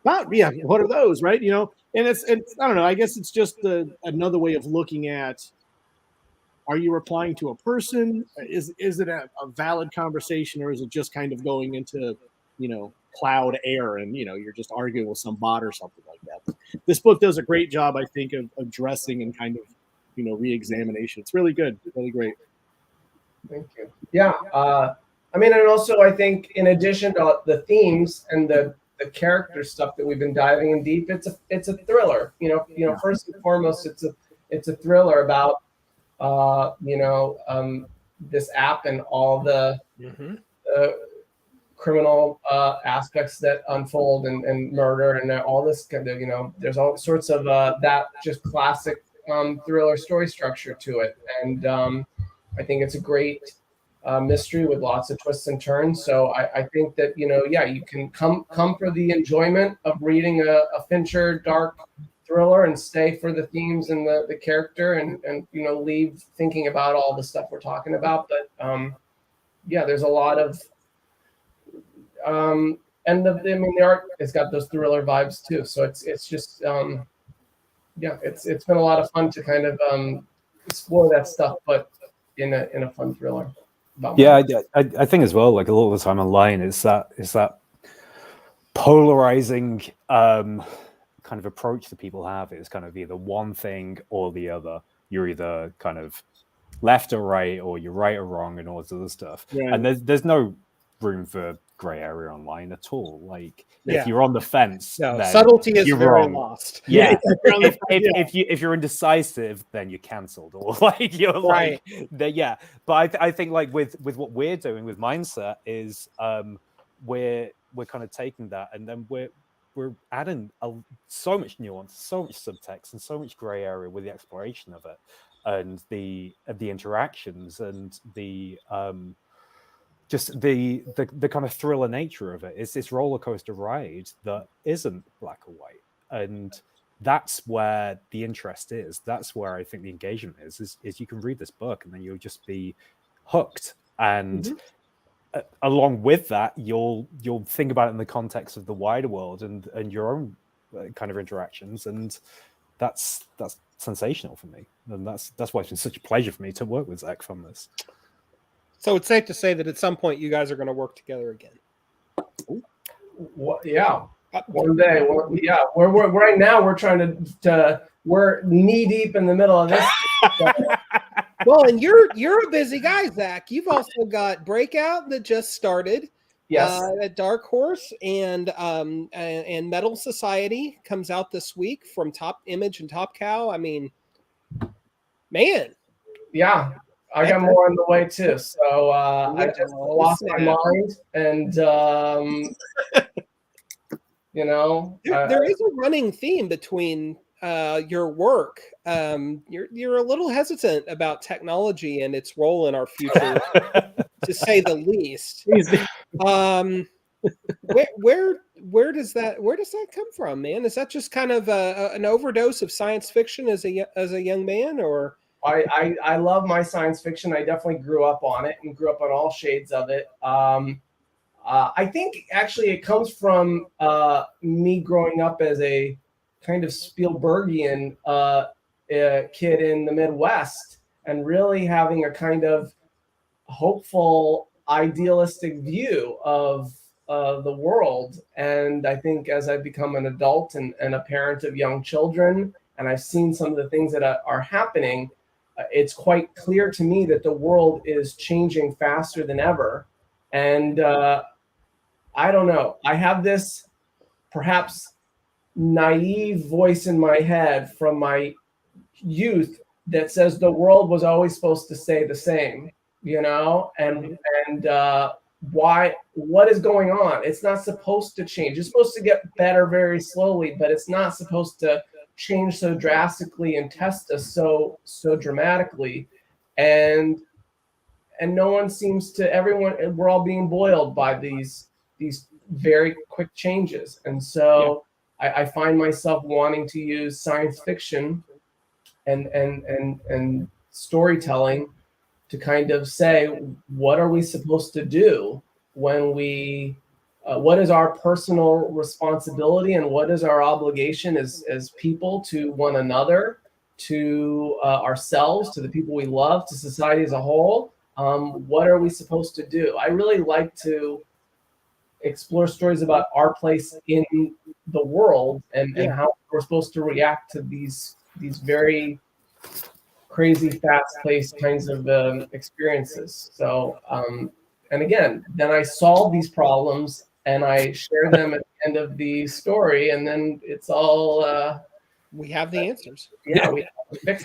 what are those, right? And it's I don't know, I guess it's just another way of looking at, are you replying to a person? Is it a valid conversation, or is it just kind of going into cloud air and you're just arguing with some bot or something like that? But this book does a great job, I think, of addressing and kind of re-examination. It's really good, really great. Thank you. Yeah. I mean, and also I think in addition to the themes and the character stuff that we've been diving in deep, it's a thriller. First and foremost, it's a thriller about this app and all the criminal aspects that unfold, and murder and all this kind of, there's all sorts of that just classic thriller story structure to it. And I think it's a great mystery with lots of twists and turns. So I think that, you can come for the enjoyment of reading a Fincher dark thriller and stay for the themes and the character and leave thinking about all the stuff we're talking about. But there's a lot of and the art has got those thriller vibes too. So it's just it's been a lot of fun to kind of explore that stuff, but in a fun thriller. I think as well, like a lot of the time online is that polarizing kind of approach that people have. Is kind of either one thing or the other. You're either kind of left or right, or you're right or wrong, and all this other stuff. Yeah. And there's no room for gray area online at all. Like if you're on the fence, then subtlety is you're very wrong. lost. Yeah. if you're indecisive, then you're cancelled, or like you're right. Like But I think like with what we're doing with Mindset is we're kind of taking that, and then we're adding so much nuance, so much subtext, and so much gray area with the exploration of it, and the interactions, and the just the kind of thriller nature of it. It's this roller coaster ride that isn't black or white, and that's where the interest is. That's where I think the engagement is you can read this book and then you'll just be hooked, and along with that, you'll think about it in the context of the wider world and your own kind of interactions, and that's sensational for me, and that's why it's been such a pleasure for me to work with Zach from this. So it's safe to say that at some point you guys are going to work together again. Yeah, one day. We're right now we're trying to we're knee deep in the middle of this. Well, and you're a busy guy, Zach. You've also got Breakout that just started. Yes. At Dark Horse, and Metal Society comes out this week from Top Image and Top Cow. I mean, man. Yeah. I got more on the way too. So I just lost my mind, and there is a running theme between your work. You're a little hesitant about technology and its role in our future, to say the least. Where does that come from, man? Is that just kind of an overdose of science fiction as a young man, or? I love my science fiction. I definitely grew up on it and grew up on all shades of it. I think actually it comes from me growing up as a kind of Spielbergian kid in the Midwest, and really having a kind of hopeful, idealistic view of the world. And I think as I've become an adult and a parent of young children, and I've seen some of the things that are happening, it's quite clear to me that the world is changing faster than ever. And I don't know. I have this perhaps naive voice in my head from my youth that says the world was always supposed to stay the same, and why? What is going on? It's not supposed to change. It's supposed to get better very slowly, but it's not supposed to change so drastically and test us so dramatically. And no one seems to. Everyone, we're all being boiled by these very quick changes, and so I find myself wanting to use science fiction and storytelling to kind of say, what are we supposed to do when we what is our personal responsibility and what is our obligation as people to one another, to ourselves, to the people we love, to society as a whole. What are we supposed to do? I really like to explore stories about our place in the world and how we're supposed to react to these very crazy, fast-paced kinds of experiences. So, and again, then I solve these problems and I share them at the end of the story, and then it's all we have the answers. Yeah, we fix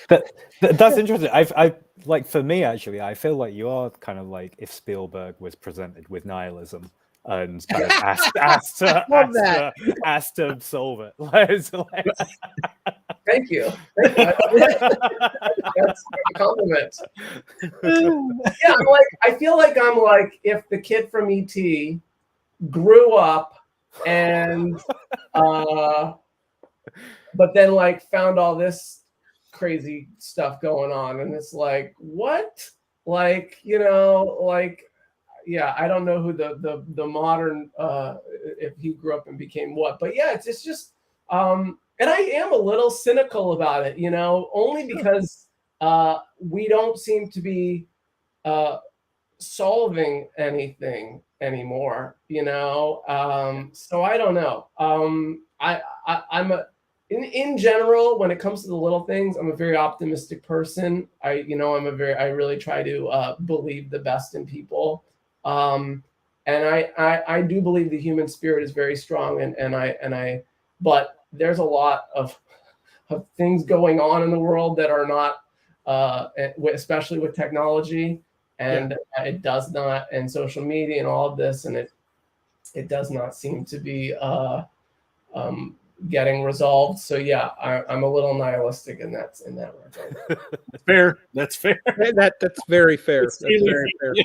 that's interesting. I like, for me actually, I feel like you are kind of like if Spielberg was presented with nihilism and kind of asked to solve it. Thank you. That's a compliment. Yeah, I feel like I'm like if the kid from E.T. grew up and but then like found all this crazy stuff going on, and it's like, what? Yeah, I don't know who the modern if he grew up and became what, but yeah, it's just and I am a little cynical about it, only because we don't seem to be solving anything anymore, so I don't know. I'm in general, when it comes to the little things, I'm a very optimistic person. I really try to believe the best in people. And I do believe the human spirit is very strong, but there's a lot of things going on in the world that are not, especially with technology, and it does not, and social media and all of this, and it does not seem to be getting resolved. So yeah, I'm a little nihilistic in that regard. That's fair. That's very fair. That's very fair. Yeah.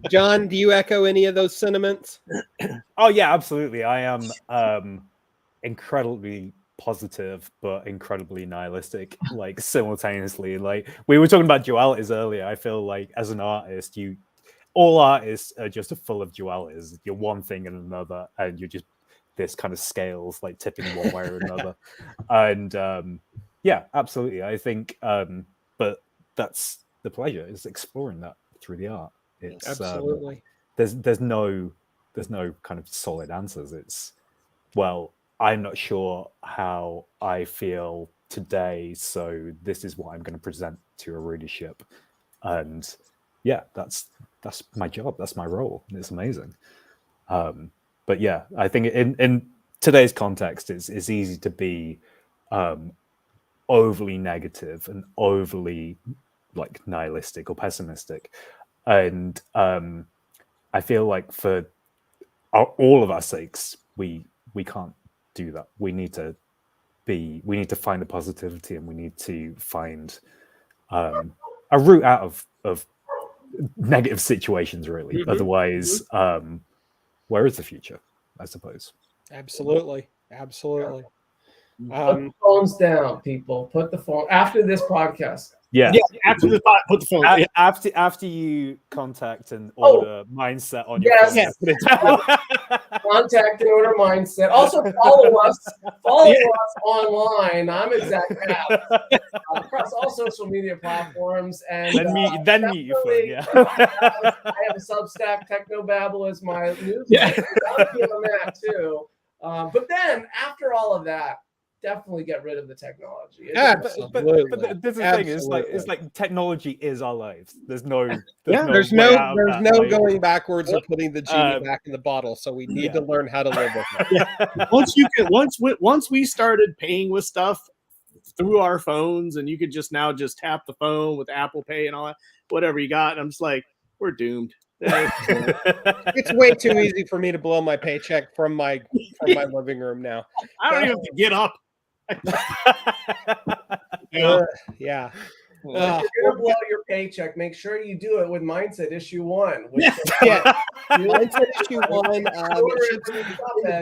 John, do you echo any of those sentiments? Oh yeah, absolutely. I am incredibly positive but incredibly nihilistic, like simultaneously. Like we were talking about dualities earlier. I feel like as an artist, all artists are just full of dualities. You're one thing and another, and you're just this kind of scales like tipping one way or another. And yeah, absolutely. I think but that's the pleasure, is exploring that through the art. It's absolutely there's no kind of solid answers. It's, well, I'm not sure how I feel today, so this is what I'm going to present to a readership. And yeah, that's my job, that's my role, and it's amazing. But yeah, I think in today's context, it's easy to be overly negative and overly like nihilistic or pessimistic. And I feel like for all of our sakes, we can't do that. We need to find the positivity, and we need to find a route out of negative situations, really. Mm-hmm. Otherwise, where is the future, I suppose? Absolutely. Put the phones down, people. Put the phone after this podcast. Yeah. After the put the phone. After you contact and order mindset on your phone. Yes. Put it down. Contact and order mindset. Also follow us online. I'm at ZACK KAPLAN across all social media platforms, and then mute your phone. Yeah. I have a Substack. Technobabble is my newsletter. I'll be on that too. But then after all of that, definitely get rid of the technology. But this is the thing. It's like technology is our lives. There's no going backwards or putting the genie back in the bottle. So we need to learn how to live with it. Once we started paying with stuff through our phones, and you could just tap the phone with Apple Pay and all that, whatever you got. And I'm just like, we're doomed. It's way too easy for me to blow my paycheck from my living room now. I don't even have to get up. Yeah. If you're gonna blow your paycheck, make sure you do it with Mindset Issue 1. Mindset Issue 1.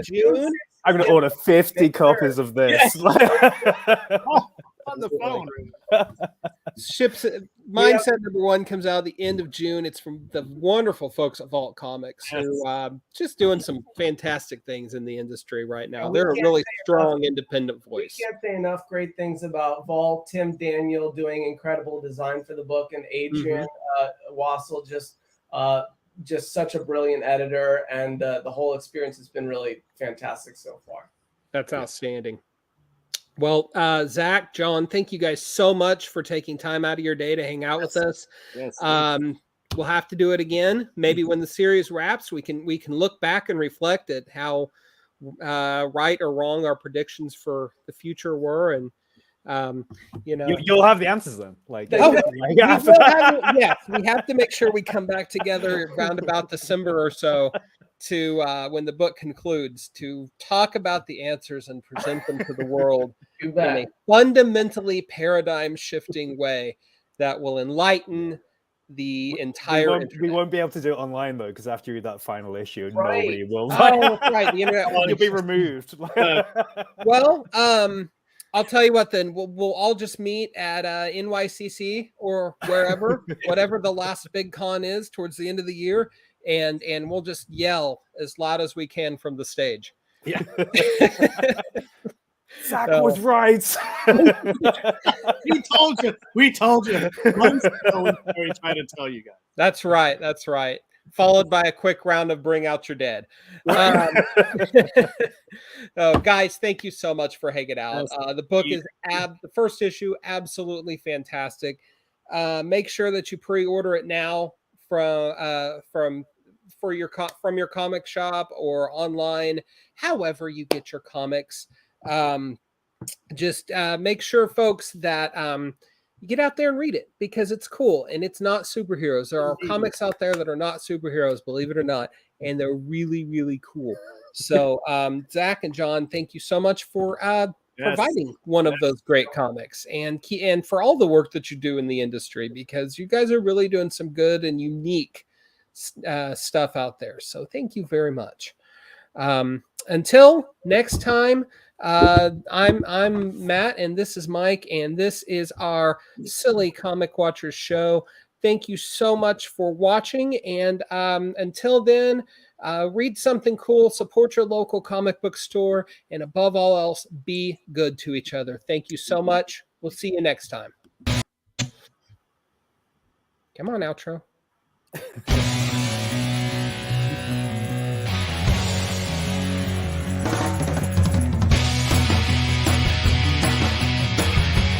June. I'm gonna order 50 copies of this. On the phone. Ships Mindset #1 comes out at the end of June. It's from the wonderful folks at Vault Comics who just doing some fantastic things in the industry right now. They're a really strong independent voice. We can't say enough great things about Vault. Tim Daniel doing incredible design for the book, and Adrian Wassel just such a brilliant editor, and the whole experience has been really fantastic so far. That's outstanding. Well, Zach, John, thank you guys so much for taking time out of your day to hang out with us. Yes. We'll have to do it again. Maybe when the series wraps, we can look back and reflect at how right or wrong our predictions for the future were, and you'll have the answers then. Yes, we have to make sure we come back together around about December or so to when the book concludes to talk about the answers and present them to the world in a fundamentally paradigm shifting way that will enlighten the entire we won't be able to do it online though, because after you read that final issue, nobody will. Right, the internet you'll be removed. Well, I'll tell you what. Then we'll all just meet at NYCC or wherever, whatever the last big con is towards the end of the year, and we'll just yell as loud as we can from the stage. Yeah. Zach was right. We told you. Months ago, we tried to tell you guys. That's right. That's right. Followed by a quick round of Bring Out Your Dead. Guys, thank you so much for hanging out. The book is the first issue, absolutely fantastic. Make sure that you pre-order it now from your comic shop or online, however you get your comics. Just make sure, folks, that you get out there and read it, because it's cool and it's not superheroes. There are comics out there that are not superheroes, believe it or not, and they're really, really cool. So, Zach and John, thank you so much for providing one of those great comics, and for all the work that you do in the industry, because you guys are really doing some good and unique stuff out there. So thank you very much. Until next time, I'm Matt, and this is Mike, and this is our Silly Comic Watchers show. Thank you so much for watching, and until then, read something cool, support your local comic book store, and above all else, be good to each other. Thank you so much. We'll see you next time. Come on, outro.